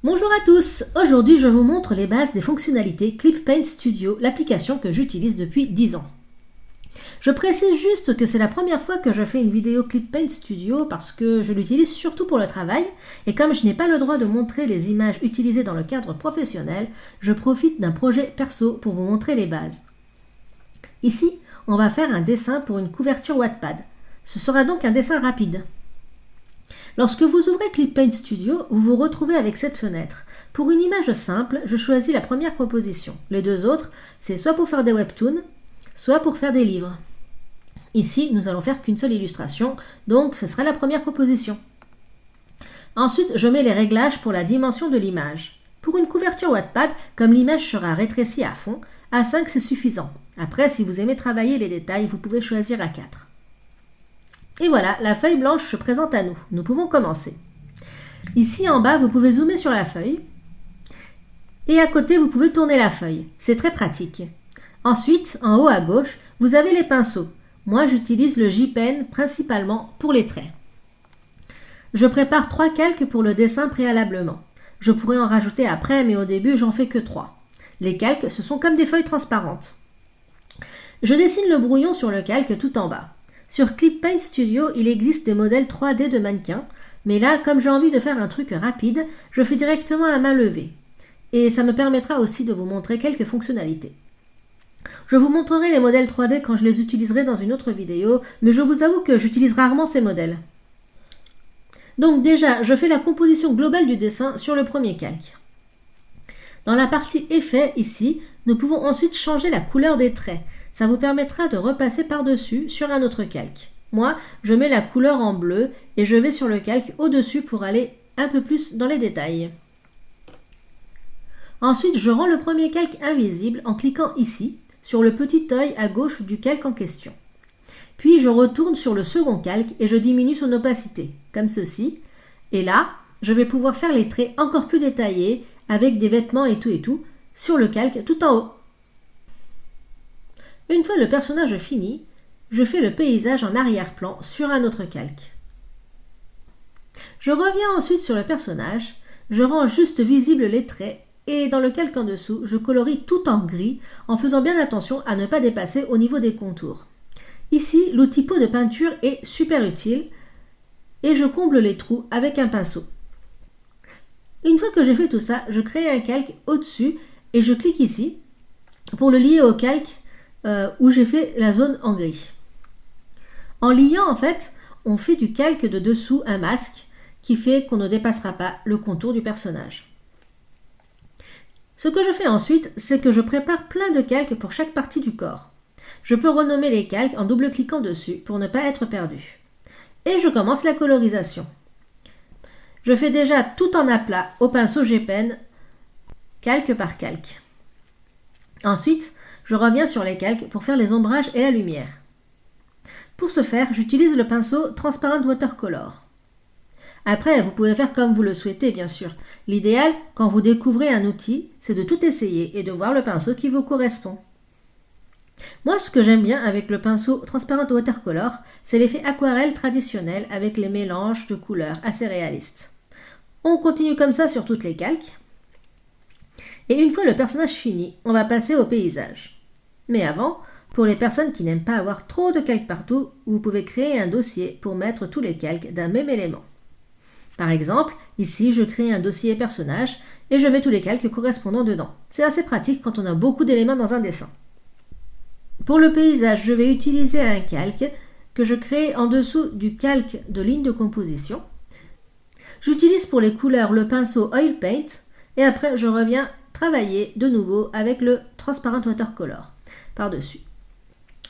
Bonjour à tous, aujourd'hui je vous montre les bases des fonctionnalités ClipPaint Studio, l'application que j'utilise depuis 10 ans. Je précise juste que c'est la première fois que je fais une vidéo ClipPaint Studio parce que je l'utilise surtout pour le travail et comme je n'ai pas le droit de montrer les images utilisées dans le cadre professionnel, je profite d'un projet perso pour vous montrer les bases. Ici, on va faire un dessin pour une couverture Wattpad. Ce sera donc un dessin rapide. Lorsque vous ouvrez ClipPaint Studio, vous vous retrouvez avec cette fenêtre. Pour une image simple, je choisis la première proposition. Les deux autres, c'est soit pour faire des webtoons, soit pour faire des livres. Ici, nous allons faire qu'une seule illustration, donc ce sera la première proposition. Ensuite, je mets les réglages pour la dimension de l'image. Pour une couverture Wattpad, comme l'image sera rétrécie à fond, A5 c'est suffisant. Après, si vous aimez travailler les détails, vous pouvez choisir A4. Et voilà, la feuille blanche se présente à nous. Nous pouvons commencer. Ici en bas, vous pouvez zoomer sur la feuille. Et à côté, vous pouvez tourner la feuille. C'est très pratique. Ensuite, en haut à gauche, vous avez les pinceaux. Moi, j'utilise le J-Pen principalement pour les traits. Je prépare 3 calques pour le dessin préalablement. Je pourrais en rajouter après, mais au début, j'en fais que 3. Les calques, ce sont comme des feuilles transparentes. Je dessine le brouillon sur le calque tout en bas. Sur ClipPaint Studio, il existe des modèles 3D de mannequins, mais là, comme j'ai envie de faire un truc rapide, je fais directement à main levée. Et ça me permettra aussi de vous montrer quelques fonctionnalités. Je vous montrerai les modèles 3D quand je les utiliserai dans une autre vidéo, mais je vous avoue que j'utilise rarement ces modèles. Donc déjà, je fais la composition globale du dessin sur le premier calque. Dans la partie effet, ici, nous pouvons ensuite changer la couleur des traits. Ça vous permettra de repasser par-dessus sur un autre calque. Moi, je mets la couleur en bleu et je vais sur le calque au-dessus pour aller un peu plus dans les détails. Ensuite, je rends le premier calque invisible en cliquant ici, sur le petit œil à gauche du calque en question. Puis, je retourne sur le second calque et je diminue son opacité, comme ceci. Et là, je vais pouvoir faire les traits encore plus détaillés, avec des vêtements et tout, sur le calque tout en haut. Une fois le personnage fini, je fais le paysage en arrière-plan sur un autre calque. Je reviens ensuite sur le personnage, je rends juste visibles les traits et dans le calque en dessous, je colorie tout en gris en faisant bien attention à ne pas dépasser au niveau des contours. Ici, l'outil pot de peinture est super utile et je comble les trous avec un pinceau. Une fois que j'ai fait tout ça, je crée un calque au-dessus et je clique ici pour le lier au calque où j'ai fait la zone en gris. En liant, en fait, on fait du calque de dessous un masque qui fait qu'on ne dépassera pas le contour du personnage. Ce que je fais ensuite, c'est que je prépare plein de calques pour chaque partie du corps. Je peux renommer les calques en double-cliquant dessus pour ne pas être perdu. Et je commence la colorisation. Je fais déjà tout en aplat au pinceau J-Pen, calque par calque. Ensuite, je reviens sur les calques pour faire les ombrages et la lumière. Pour ce faire, j'utilise le pinceau Transparent Watercolor. Après, vous pouvez faire comme vous le souhaitez, bien sûr. L'idéal, quand vous découvrez un outil, c'est de tout essayer et de voir le pinceau qui vous correspond. Moi, ce que j'aime bien avec le pinceau Transparent Watercolor, c'est l'effet aquarelle traditionnel avec les mélanges de couleurs assez réalistes. On continue comme ça sur toutes les calques. Et une fois le personnage fini, on va passer au paysage. Mais avant, pour les personnes qui n'aiment pas avoir trop de calques partout, vous pouvez créer un dossier pour mettre tous les calques d'un même élément. Par exemple, ici je crée un dossier personnage et je mets tous les calques correspondants dedans. C'est assez pratique quand on a beaucoup d'éléments dans un dessin. Pour le paysage, je vais utiliser un calque que je crée en dessous du calque de ligne de composition. J'utilise pour les couleurs le pinceau Oil Paint et après je reviens travailler de nouveau avec le Transparent Watercolor par-dessus.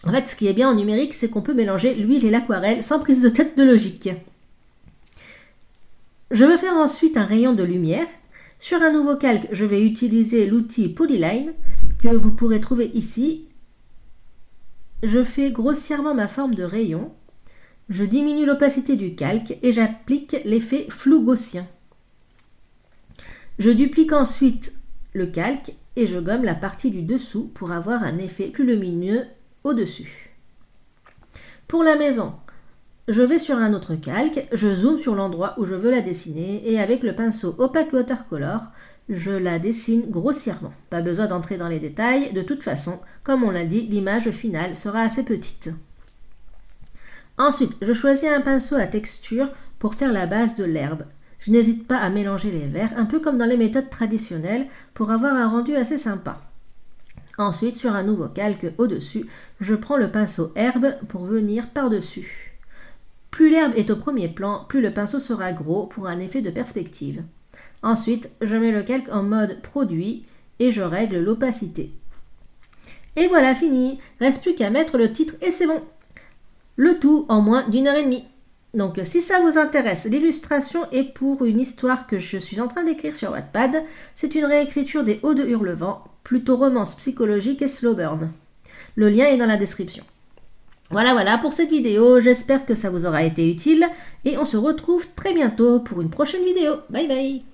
En fait, ce qui est bien en numérique, c'est qu'on peut mélanger l'huile et l'aquarelle sans prise de tête de logique. Je vais faire ensuite un rayon de lumière. Sur un nouveau calque, je vais utiliser l'outil Polyline que vous pourrez trouver ici. Je fais grossièrement ma forme de rayon. Je diminue l'opacité du calque et j'applique l'effet flou gaussien. Je duplique ensuite le calque et je gomme la partie du dessous pour avoir un effet plus lumineux au-dessus. Pour la maison, je vais sur un autre calque, je zoome sur l'endroit où je veux la dessiner et avec le pinceau Opaque Watercolor, je la dessine grossièrement. Pas besoin d'entrer dans les détails, de toute façon, comme on l'a dit, l'image finale sera assez petite. Ensuite, je choisis un pinceau à texture pour faire la base de l'herbe. Je n'hésite pas à mélanger les verts, un peu comme dans les méthodes traditionnelles, pour avoir un rendu assez sympa. Ensuite, sur un nouveau calque au-dessus, je prends le pinceau herbe pour venir par-dessus. Plus l'herbe est au premier plan, plus le pinceau sera gros pour un effet de perspective. Ensuite, je mets le calque en mode produit et je règle l'opacité. Et voilà, fini. Reste plus qu'à mettre le titre et c'est bon. Le tout en moins d'1h30. Donc si ça vous intéresse, l'illustration est pour une histoire que je suis en train d'écrire sur Wattpad. C'est une réécriture des Hauts de Hurlevent, plutôt romance psychologique et slow burn. Le lien est dans la description. Voilà pour cette vidéo, j'espère que ça vous aura été utile et on se retrouve très bientôt pour une prochaine vidéo. Bye bye.